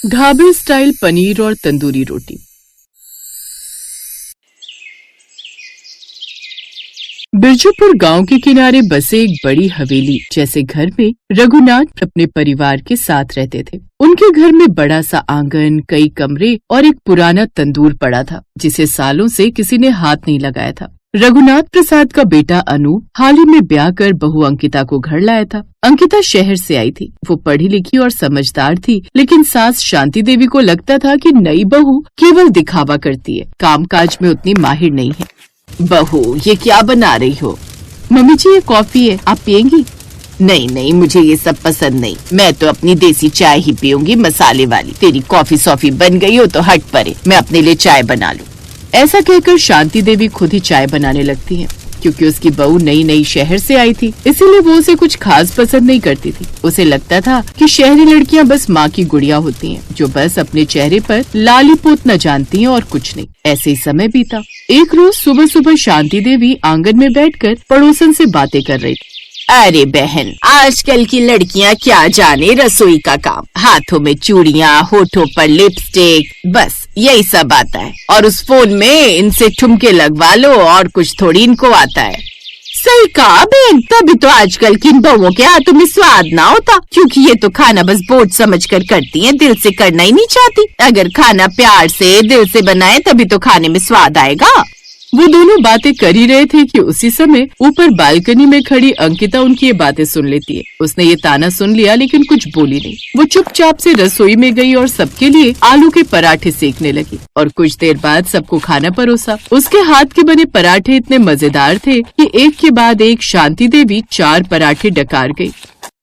ढाबे स्टाइल पनीर और तंदूरी रोटी। बिरजूपुर गांव के किनारे बसे एक बड़ी हवेली जैसे घर में रघुनाथ अपने परिवार के साथ रहते थे। उनके घर में बड़ा सा आंगन, कई कमरे और एक पुराना तंदूर पड़ा था जिसे सालों से किसी ने हाथ नहीं लगाया था। रघुनाथ प्रसाद का बेटा अनूप हाल ही में ब्याह कर बहू अंकिता को घर लाया था। अंकिता शहर से आई थी। वो पढ़ी लिखी और समझदार थी, लेकिन सास शांति देवी को लगता था कि नई बहू केवल दिखावा करती है, कामकाज में उतनी माहिर नहीं है। बहू, ये क्या बना रही हो? मम्मी जी, ये कॉफी है, आप पियेंगी? नहीं नहीं, मुझे ये सब पसंद नहीं। मैं तो अपनी देसी चाय ही पीऊंगी, मसाले वाली। तेरी कॉफी सॉफी बन गई हो तो हट परे, मैं अपने लिए चाय बना लूं। ऐसा कहकर शांति देवी खुद ही चाय बनाने लगती हैं। क्योंकि उसकी बहू नई नई शहर से आई थी, इसीलिए वो उसे कुछ खास पसंद नहीं करती थी। उसे लगता था कि शहरी लड़कियां बस माँ की गुड़िया होती हैं, जो बस अपने चेहरे पर लाली पोत न जानती हैं और कुछ नहीं। ऐसे ही समय बीता। एक रोज सुबह सुबह शांति देवी आंगन में बैठकर पड़ोसन से बातें कर रही थी। अरे बहन, आजकल की लड़कियां क्या जाने रसोई का काम। हाथों में चूड़ियां, होठों पर लिपस्टिक, बस यही सब आता है। और उस फोन में इनसे ठुमके लगवा लो और कुछ थोड़ी इनको आता है। सही कहा बहन, तभी तो आजकल की इन बहुओं के हाथों में स्वाद ना होता, क्योंकि ये तो खाना बस बोझ समझकर करती हैं, दिल से करना ही नहीं चाहती। अगर खाना प्यार से दिल से बनाए तभी तो खाने में स्वाद आएगा। वो दोनों बातें कर ही रहे थे कि उसी समय ऊपर बालकनी में खड़ी अंकिता उनकी ये बातें सुन लेती है। उसने ये ताना सुन लिया लेकिन कुछ बोली नहीं। वो चुपचाप से रसोई में गई और सबके लिए आलू के पराठे सेकने लगी और कुछ देर बाद सबको खाना परोसा। उसके हाथ के बने पराठे इतने मजेदार थे कि एक के बाद एक शांति देवी 4 पराठे डकार गई।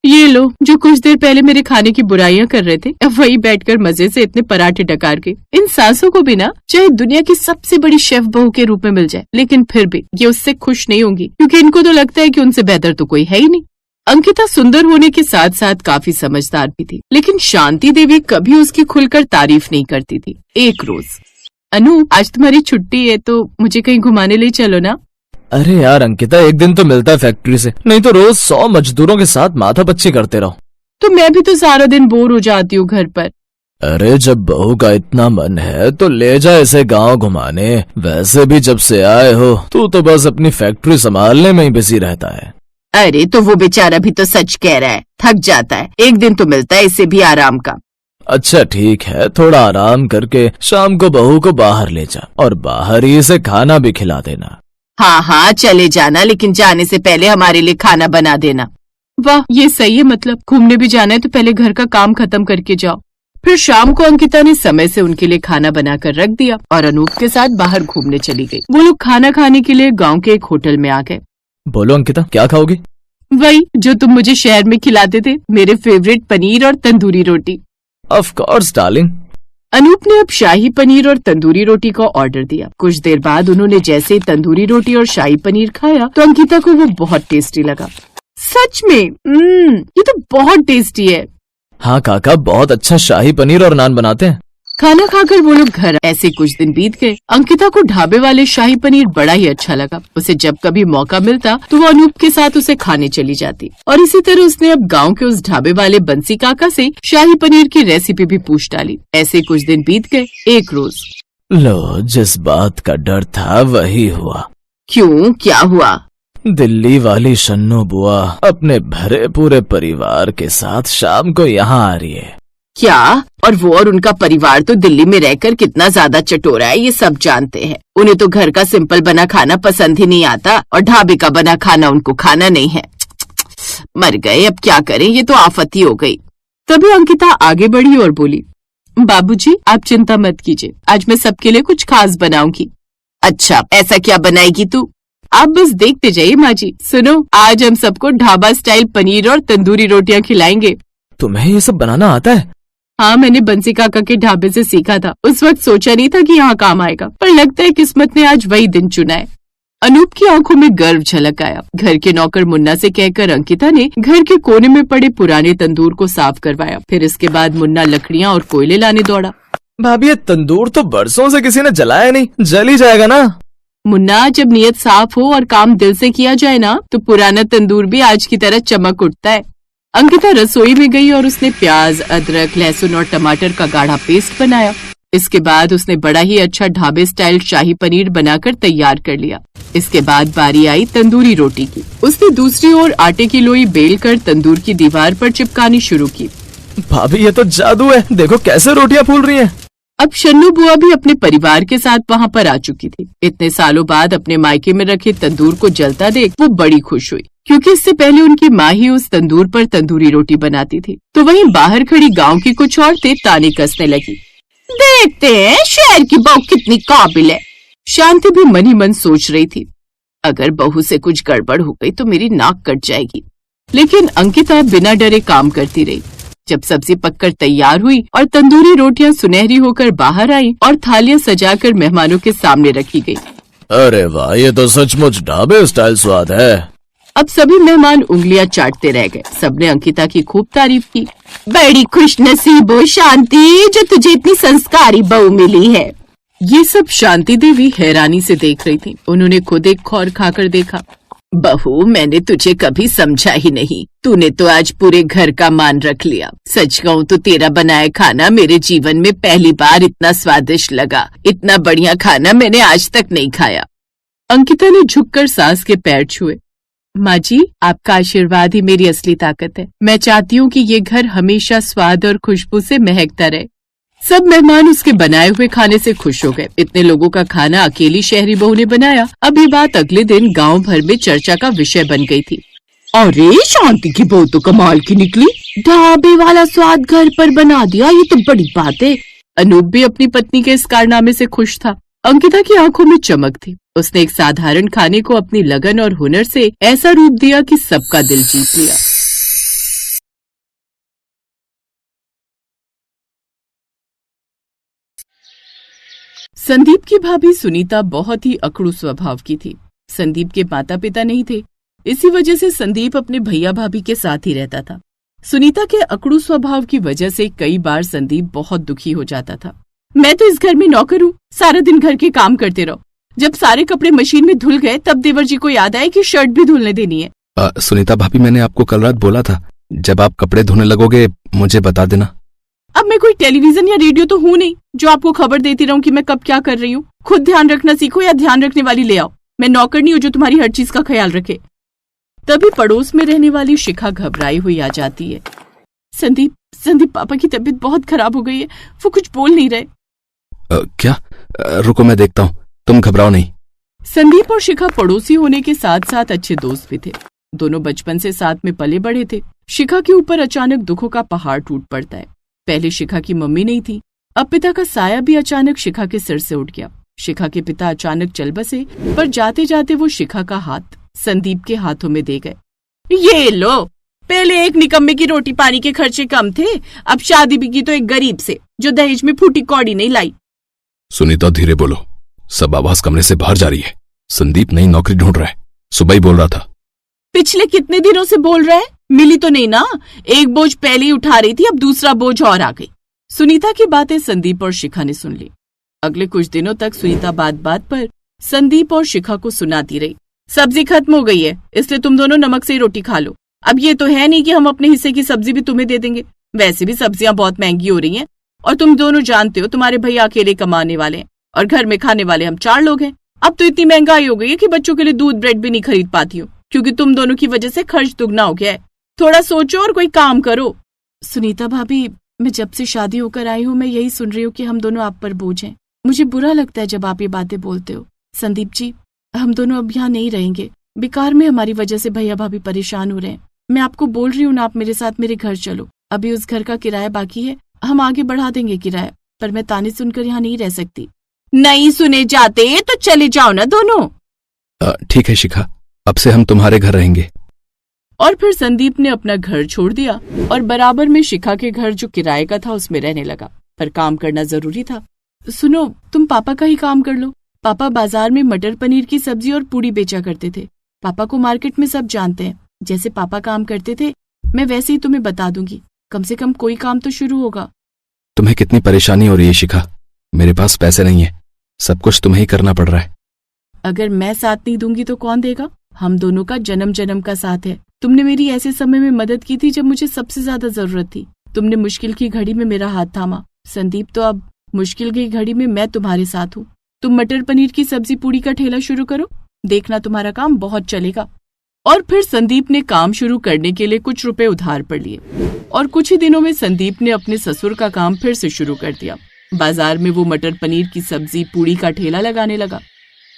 ये लो, जो कुछ देर पहले मेरे खाने की बुराइयां कर रहे थे, अब वही बैठकर मजे से इतने पराठे डकार के। इन सासों को भी ना चाहे दुनिया की सबसे बड़ी शेफ बहू के रूप में मिल जाए, लेकिन फिर भी ये उससे खुश नहीं होंगी, क्योंकि इनको तो लगता है कि उनसे बेहतर तो कोई है ही नहीं। अंकिता सुंदर होने के साथ साथ काफी समझदार भी थी, लेकिन शांति देवी कभी उसकी खुलकर तारीफ नहीं करती थी। एक रोज, अनु, आज तुम्हारी छुट्टी है तो मुझे कहीं घुमाने ले चलो ना। अरे यार अंकिता, एक दिन तो मिलता है फैक्ट्री से, नहीं तो रोज 100 मजदूरों के साथ माथापच्ची करते रहो। तो मैं भी तो सारा दिन बोर हो जाती हूँ घर पर। अरे जब बहू का इतना मन है तो ले जा इसे गांव घुमाने। वैसे भी जब से आए हो तू तो बस अपनी फैक्ट्री संभालने में ही बिजी रहता है। अरे तो वो बेचारा भी तो सच कह रहा है, थक जाता है, एक दिन तो मिलता है इसे भी आराम का। अच्छा ठीक है, थोड़ा आराम करके शाम को बहू को बाहर ले जा और बाहर ही इसे खाना भी खिला देना। हाँ हाँ चले जाना, लेकिन जाने से पहले हमारे लिए खाना बना देना। वाह, ये सही है। मतलब घूमने भी जाना है तो पहले घर का काम खत्म करके जाओ। फिर शाम को अंकिता ने समय से उनके लिए खाना बनाकर रख दिया और अनूप के साथ बाहर घूमने चली गई। वो लोग खाना खाने के लिए गांव के एक होटल में आ गए। बोलो अंकिता, क्या खाओगी? वही जो तुम मुझे शहर में खिलाते थे, मेरे फेवरेट पनीर और तंदूरी रोटी। Of course darling. अनूप ने अब शाही पनीर और तंदूरी रोटी का ऑर्डर दिया। कुछ देर बाद उन्होंने जैसे ही तंदूरी रोटी और शाही पनीर खाया तो अंकिता को वो बहुत टेस्टी लगा। सच में ये तो बहुत टेस्टी है। हाँ काका, बहुत अच्छा शाही पनीर और नान बनाते हैं। खाना खाकर वो लोग घर। ऐसे कुछ दिन बीत गए। अंकिता को ढाबे वाले शाही पनीर बड़ा ही अच्छा लगा। उसे जब कभी मौका मिलता तो वो अनूप के साथ उसे खाने चली जाती और इसी तरह उसने अब गांव के उस ढाबे वाले बंसी काका से शाही पनीर की रेसिपी भी पूछ डाली। ऐसे कुछ दिन बीत गए। एक रोज, लो, जिस बात का डर था वही हुआ। क्यों, क्या हुआ? दिल्ली वाली शन्नू बुआ अपने भरे पूरे परिवार के साथ शाम को यहाँ आ रही है। क्या? और वो और उनका परिवार तो दिल्ली में रहकर कितना ज्यादा चटोरा है, ये सब जानते हैं। उन्हें तो घर का सिंपल बना खाना पसंद ही नहीं आता और ढाबे का बना खाना उनको खाना नहीं है। मर गए, अब क्या करें, ये तो आफत ही हो गई। तभी अंकिता आगे बढ़ी और बोली, बाबूजी आप चिंता मत कीजिए, आज मैं सबके लिए कुछ खास बनाऊंगी। अच्छा, ऐसा क्या बनाएगी तू? आप बस देखते जाइए माँ जी। सुनो, आज हम सबको ढाबा स्टाइल पनीर और तंदूरी रोटियां खिलाएंगे। तुम्हें ये सब बनाना आता है? हाँ, मैंने बंसी काका के ढाबे से सीखा था। उस वक्त सोचा नहीं था कि यहाँ काम आएगा, पर लगता है किस्मत ने आज वही दिन चुना है। अनूप की आंखों में गर्व झलक आया। घर के नौकर मुन्ना से कहकर अंकिता ने घर के कोने में पड़े पुराने तंदूर को साफ करवाया। फिर इसके बाद मुन्ना लकड़ियाँ और कोयले लाने दौड़ा। भाभी, ये तंदूर तो बरसों से किसी ने जलाया नहीं, जल ही जाएगा ना। मुन्ना, जब नियत साफ हो और काम दिल से किया जाए ना, तो पुराना तंदूर भी आज की तरह चमक उठता है। अंकिता रसोई में गई और उसने प्याज, अदरक, लहसुन और टमाटर का गाढ़ा पेस्ट बनाया। इसके बाद उसने बड़ा ही अच्छा ढाबे स्टाइल शाही पनीर बनाकर तैयार कर लिया। इसके बाद बारी आई तंदूरी रोटी की। उसने दूसरी ओर आटे की लोई बेल कर तंदूर की दीवार पर चिपकानी शुरू की। भाभी ये तो जादू है, देखो कैसे रोटियां फूल रही हैं। अब शन्नू बुआ भी अपने परिवार के साथ वहाँ पर आ चुकी थी। इतने सालों बाद अपने मायके में रखे तंदूर को जलता देख वो बड़ी खुश हुई, क्योंकि इससे पहले उनकी माँ ही उस तंदूर पर तंदूरी रोटी बनाती थी। तो वहीं बाहर खड़ी गांव की कुछ औरतें ताने कसने लगी। देखते हैं शहर की बहू कितनी काबिल है। शांति भी मन ही मन सोच रही थी, अगर बहू से कुछ गड़बड़ हो गई तो मेरी नाक कट जाएगी। लेकिन अंकिता बिना डरे काम करती रही। जब सब्जी पककर तैयार हुई और तंदूरी रोटियां सुनहरी होकर बाहर आई और थालियां सजाकर मेहमानों के सामने रखी गई। अरे वाह, ये तो सचमुच ढाबे स्टाइल स्वाद है। अब सभी मेहमान उंगलियां चाटते रह गए। सबने अंकिता की खूब तारीफ की। बड़ी खुशनसीब हो शांति, जो तुझे इतनी संस्कारी बहू मिली है। ये सब शांति देवी हैरानी से देख रही थी। उन्होंने खुद एक खौर खाकर देखा। बहू, मैंने तुझे कभी समझा ही नहीं। तूने तो आज पूरे घर का मान रख लिया। सच कहूँ तो तेरा बनाया खाना मेरे जीवन में पहली बार इतना स्वादिष्ट लगा। इतना बढ़िया खाना मैंने आज तक नहीं खाया। अंकिता ने झुककर सास के पैर छुए। माँ जी, आपका आशीर्वाद ही मेरी असली ताकत है। मैं चाहती हूँ कि ये घर हमेशा स्वाद और खुशबू से महकता रहे। सब मेहमान उसके बनाए हुए खाने से खुश हो गए। इतने लोगों का खाना अकेली शहरी बहू ने बनाया। अब ये बात अगले दिन गांव भर में चर्चा का विषय बन गई थी। अरे शांति की बहू तो कमाल की निकली, ढाबे वाला स्वाद घर पर बना दिया, ये तो बड़ी बात है। अनूप भी अपनी पत्नी के इस कारनामे से खुश था। अंकिता की आंखों में चमक थी। उसने एक साधारण खाने को अपनी लगन और हुनर से ऐसा रूप दिया कि सबका दिल जीत लिया। संदीप की भाभी सुनीता बहुत ही अकड़ू स्वभाव की थी। संदीप के माता पिता नहीं थे, इसी वजह से संदीप अपने भैया भाभी के साथ ही रहता था। सुनीता के अकड़ू स्वभाव की वजह से कई बार संदीप बहुत दुखी हो जाता था। मैं तो इस घर में नौकर हूँ, सारा दिन घर के काम करते रहो। जब सारे कपड़े मशीन में धुल गए तब देवर जी को याद आया कि शर्ट भी धुलने देनी है। सुनीता भाभी, मैंने आपको कल रात बोला था, जब आप कपड़े धोने लगोगे मुझे बता देना। अब मैं कोई टेलीविजन या रेडियो तो हूँ नहीं जो आपको खबर देती रहूं कि मैं कब क्या कर रही हूँ। खुद ध्यान रखना सीखो या ध्यान रखने वाली ले आओ। मैं नौकर नहीं हूँ जो तुम्हारी हर चीज का ख्याल रखे। तभी पड़ोस में रहने वाली शिखा घबराई हुई आ जाती है। संदीप पापा की तबीयत बहुत खराब हो गई है, वो कुछ बोल नहीं रहे। क्या? रुको मैं देखता हूँ, तुम घबराओ नहीं। संदीप और शिखा पड़ोसी होने के साथ साथ अच्छे दोस्त भी थे। दोनों बचपन से साथ में पले बढ़े थे। शिखा के ऊपर अचानक दुखों का पहाड़ टूट पड़ता है। पहले शिखा की मम्मी नहीं थी, अब पिता का साया भी अचानक शिखा के सिर से उठ गया। शिखा के पिता अचानक चल बसे, पर जाते जाते वो शिखा का हाथ संदीप के हाथों में दे गए। ये लो, पहले एक निकम्मे की रोटी पानी के खर्चे कम थे, अब शादी भी की तो एक गरीब से जो दहेज में फूटी कौड़ी नहीं लाई। सुनीता धीरे बोलो, सब आवाज कमरे से बाहर जा रही है। संदीप नई नौकरी ढूंढ रहा है, सुबह ही बोल रहा था। पिछले कितने दिनों से बोल रहा है? मिली तो नहीं ना? एक बोझ पहले ही उठा रही थी, अब दूसरा बोझ और आ गई। सुनीता की बातें संदीप और शिखा ने सुन ली। अगले कुछ दिनों तक सुनीता बात बात पर संदीप और शिखा को सुनाती रही। सब्जी खत्म हो गई है, इसलिए तुम दोनों नमक से ही रोटी खा लो। अब ये तो है नहीं कि हम अपने हिस्से की सब्जी भी तुम्हें दे देंगे। वैसे भी सब्जियां बहुत महंगी हो रही हैं, और तुम दोनों जानते हो तुम्हारे भैया अकेले कमाने वाले हैं और घर में खाने वाले हम 4 लोग हैं। अब तो इतनी महंगाई हो गई है कि बच्चों के लिए दूध ब्रेड भी नहीं खरीद पाती हूँ, क्योंकि तुम दोनों की वजह से खर्च दुगना हो गया है। थोड़ा सोचो और कोई काम करो। सुनीता भाभी, मैं जब से शादी होकर आई हूँ मैं यही सुन रही हूँ कि हम दोनों आप पर बोझ हैं। मुझे बुरा लगता है जब आप ये बातें बोलते हो। संदीप जी, हम दोनों अब यहाँ नहीं रहेंगे। बेकार में हमारी वजह से भैया भाभी परेशान हो रहे हैं। मैं आपको बोल रही हूँ ना, आप मेरे साथ मेरे घर चलो। अभी उस घर का किराया बाकी है, हम आगे बढ़ा देंगे किराया, पर मैं ताने सुनकर यहाँ नहीं रह सकती। नहीं सुने जाते तो चले जाओ ना दोनों। ठीक है शिखा, अब से हम तुम्हारे घर रहेंगे। और फिर संदीप ने अपना घर छोड़ दिया और बराबर में शिखा के घर जो किराए का था उसमें रहने लगा। पर काम करना जरूरी था। सुनो, तुम पापा का ही काम कर लो। पापा बाजार में मटर पनीर की सब्जी और पूड़ी बेचा करते थे। पापा को मार्केट में सब जानते हैं। जैसे पापा काम करते थे मैं वैसे ही तुम्हें बता दूंगी। कम से कम कोई काम तो शुरू होगा। तुम्हें कितनी परेशानी हो रही है शिखा? मेरे पास पैसे नहीं है, सब कुछ तुम्हें ही करना पड़ रहा है। अगर मैं साथ नहीं दूंगी तो कौन देगा? हम दोनों का जन्म जन्म का साथ है। तुमने मेरी ऐसे समय में मदद की थी जब मुझे सबसे ज्यादा जरूरत थी। तुमने मुश्किल की घड़ी में मेरा हाथ थामा। संदीप, तो अब मुश्किल की घड़ी में मैं तुम्हारे साथ हूँ। तुम मटर पनीर की सब्जी पूड़ी का ठेला शुरू करो, देखना तुम्हारा काम बहुत चलेगा। और फिर संदीप ने काम शुरू करने के लिए कुछ रुपए उधार पर लिए और कुछ ही दिनों में संदीप ने अपने ससुर का काम फिर से शुरू कर दिया। बाजार में वो मटर पनीर की सब्जी पूड़ी का ठेला लगाने लगा।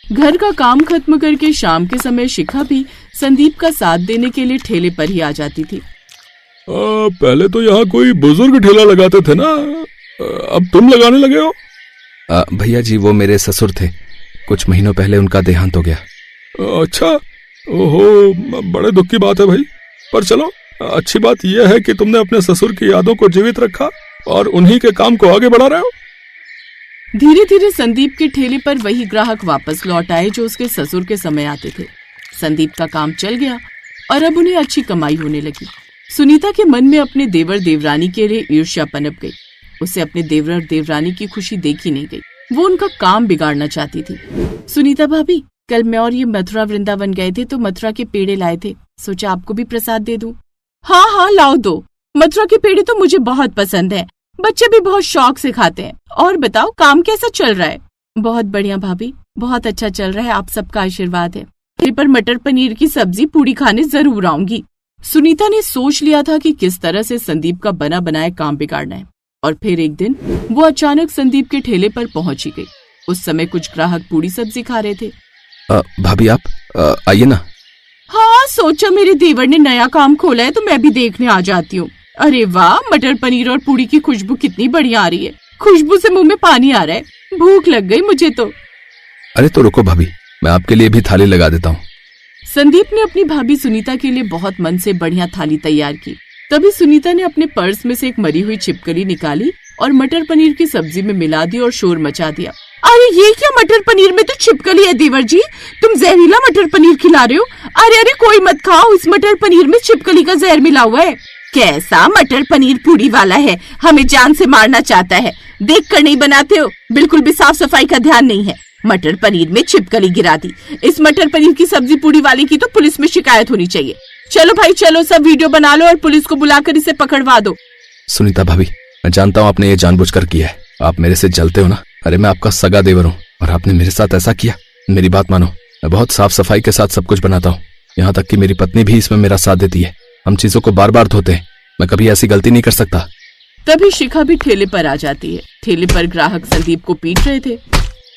घर का काम खत्म करके शाम के समय शिखा भी संदीप का साथ देने के लिए ठेले पर ही आ जाती थी। पहले तो यहाँ कोई बुजुर्ग ठेला लगाते थे ना, अब तुम लगाने लगे हो? भैया जी, वो मेरे ससुर थे। कुछ महीनों पहले उनका देहांत हो गया। अच्छा, ओहो, बड़े दुख की बात है भाई। पर चलो, अच्छी बात यह है कि तुमने अपने ससुर की यादों को जीवित रखा और उन्हीं के काम को आगे बढ़ा रहे हो। धीरे धीरे संदीप के ठेले पर वही ग्राहक वापस लौट आए जो उसके ससुर के समय आते थे। संदीप का काम चल गया और अब उन्हें अच्छी कमाई होने लगी। सुनीता के मन में अपने देवर देवरानी के लिए ईर्ष्या पनप गई। उसे अपने देवर देवरानी की खुशी देखी नहीं गई। वो उनका काम बिगाड़ना चाहती थी। सुनीता भाभी, कल मैं और ये मथुरा वृंदावन गए थे तो मथुरा के पेड़े लाए थे, सोचा आपको भी प्रसाद दे दूं। हाँ हाँ, लाओ दो। मथुरा के पेड़े तो मुझे बहुत पसंद है, बच्चे भी बहुत शौक से खाते हैं। और बताओ, काम कैसा चल रहा है? बहुत बढ़िया भाभी, बहुत अच्छा चल रहा है, आप सबका आशीर्वाद है। पर मटर पनीर की सब्जी पूड़ी खाने जरूर आऊंगी। सुनीता ने सोच लिया था कि किस तरह से संदीप का बना बनाया काम बिगाड़ना है। और फिर एक दिन वो अचानक संदीप के ठेले पर पहुंची गई। उस समय कुछ ग्राहक पूड़ी सब्जी खा रहे थे। भाभी, आप आइए ना। हाँ, सोचा मेरे देवर ने नया काम खोला है तो मैं भी देखने आ जाती हूँ। अरे वाह, मटर पनीर और पूड़ी की खुशबू कितनी बढ़िया आ रही है। खुशबू से मुंह में पानी आ रहा है, भूख लग गई मुझे तो। अरे तो रुको भाभी, मैं आपके लिए भी थाली लगा देता हूँ। संदीप ने अपनी भाभी सुनीता के लिए बहुत मन से बढ़िया थाली तैयार की। तभी सुनीता ने अपने पर्स में से एक मरी हुई छिपकली निकाली और मटर पनीर की सब्जी में मिला दी और शोर मचा दिया। अरे ये क्या, मटर पनीर में तो छिपकली है देवर जी, तुम जहरीला मटर पनीर खिला रहे हो। अरे अरे, कोई मत खाओ, इस मटर पनीर में छिपकली का जहर मिला हुआ है। कैसा मटर पनीर पूड़ी वाला है, हमें जान से मारना चाहता है। देख कर नहीं बनाते हो, बिल्कुल भी साफ सफाई का ध्यान नहीं है। मटर पनीर में छिपकली गिरा दी। इस मटर पनीर की सब्जी पूड़ी वाले की तो पुलिस में शिकायत होनी चाहिए। चलो भाई चलो, सब वीडियो बना लो और पुलिस को बुलाकर इसे पकड़वा दो। सुनीता भाभी, मैं जानता हूँ आपने ये जानबूझकर किया है। आप मेरे से जलते हो ना। अरे मैं आपका सगा देवर हूँ और आपने मेरे साथ ऐसा किया। मेरी बात मानो, मैं बहुत साफ सफाई के साथ सब कुछ बनाता हूँ। यहाँ तक कि मेरी पत्नी भी इसमें मेरा साथ देती है। हम चीजों को बार बार धोते हैं। मैं कभी ऐसी गलती नहीं कर सकता। तभी शिखा भी ठेले पर आ जाती है। ठेले पर ग्राहक संदीप को पीट रहे थे।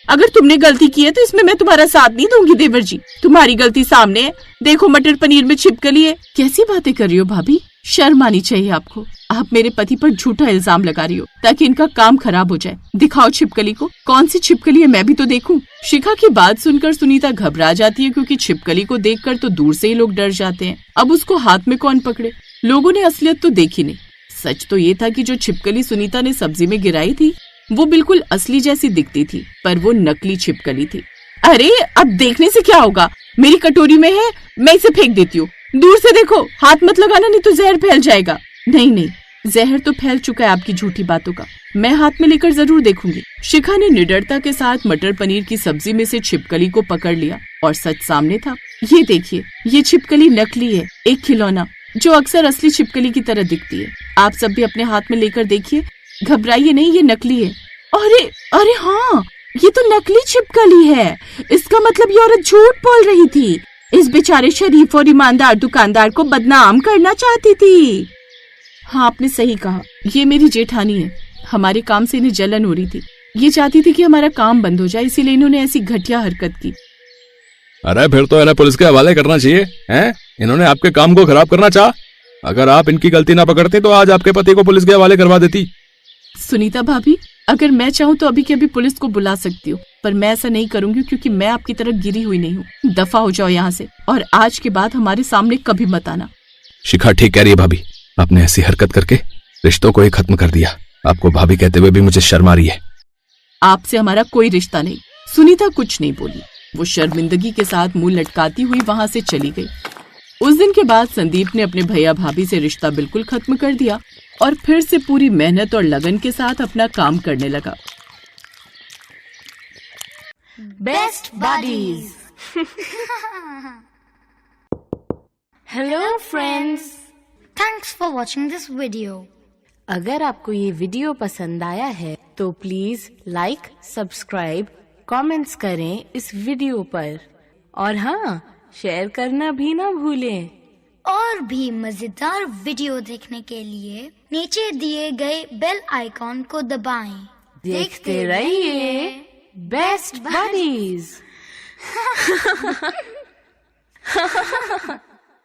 अगर तुमने गलती की है तो इसमें मैं तुम्हारा साथ नहीं दूंगी देवर जी। तुम्हारी गलती सामने है, देखो मटर पनीर में छिपकली है। कैसी बातें कर रही हो भाभी, शर्म आनी चाहिए आपको। आप मेरे पति पर झूठा इल्जाम लगा रही हो ताकि इनका काम खराब हो जाए। दिखाओ छिपकली को, कौन सी छिपकली है, मैं भी तो देखूं। शिखा की बात सुनकर सुनीता घबरा जाती है क्योंकि छिपकली को देखकर तो दूर से ही लोग डर जाते हैं। अब उसको हाथ में कौन पकड़े। लोगों ने असलियत तो देखी नहीं। सच तो ये था कि जो छिपकली सुनीता ने सब्जी में गिराई थी वो बिल्कुल असली जैसी दिखती थी, पर वो नकली छिपकली थी। अरे अब देखने से क्या होगा, मेरी कटोरी में है, मैं इसे फेंक देती हूँ। दूर से देखो, हाथ मत लगाना नहीं तो जहर फैल जाएगा। नहीं नहीं, जहर तो फैल चुका है आपकी झूठी बातों का। मैं हाथ में लेकर जरूर देखूंगी। शिखा ने निडरता के साथ मटर पनीर की सब्जी में से छिपकली को पकड़ लिया और सच सामने था। ये देखिए, ये छिपकली नकली है, एक खिलौना जो अक्सर असली छिपकली की तरह दिखती है। आप सब भी अपने हाथ में लेकर देखिए, घबराइए नहीं, ये नकली है। अरे अरे हाँ, ये तो नकली छिपकली है। इसका मतलब ये औरत झूठ बोल रही थी। इस बेचारे शरीफ और ईमानदार दुकानदार को बदनाम करना चाहती थी। हाँ, आपने सही कहा, ये मेरी जेठानी है। हमारे काम से इन्हें जलन हो रही थी। ये चाहती थी कि हमारा काम बंद हो जाए, इसीलिए इन्होंने ऐसी घटिया हरकत की। अरे फिर तो इन्हें पुलिस के हवाले करना चाहिए। हैं? इन्होंने आपके काम को खराब करना चाहा। अगर आप इनकी गलती ना पकड़ते तो आज आपके पति को पुलिस के हवाले करवा देती। सुनीता भाभी, अगर मैं चाहूँ तो अभी के अभी पुलिस को बुला सकती हूँ, पर मैं ऐसा नहीं करूंगी क्योंकि मैं आपकी तरह गिरी हुई नहीं हूँ। दफा हो जाओ यहाँ से और आज के बाद हमारे सामने कभी मत आना। शिखा ठीक कह रही है भाभी, आपने ऐसी हरकत करके रिश्तों को ही खत्म कर दिया। आपको भाभी कहते हुए भी मुझे शर्म आ रही है। आपसे हमारा कोई रिश्ता नहीं। सुनीता कुछ नहीं बोली। वो शर्मिंदगी के साथ मुंह लटकाती हुई वहाँ से चली गई। उस दिन के बाद संदीप ने अपने भैया भाभी से रिश्ता बिल्कुल खत्म कर दिया और फिर से पूरी मेहनत और लगन के साथ अपना काम करने लगा। Best buddies. Hello friends, Thanks for watching this video. अगर आपको ये वीडियो पसंद आया है तो प्लीज लाइक, सब्सक्राइब, कमेंट्स करें इस वीडियो पर और हाँ, शेयर करना भी ना भूलें। और भी मजेदार वीडियो देखने के लिए नीचे दिए गए बेल आइकॉन को दबाएं। देखते रहिए बेस्ट बडीज।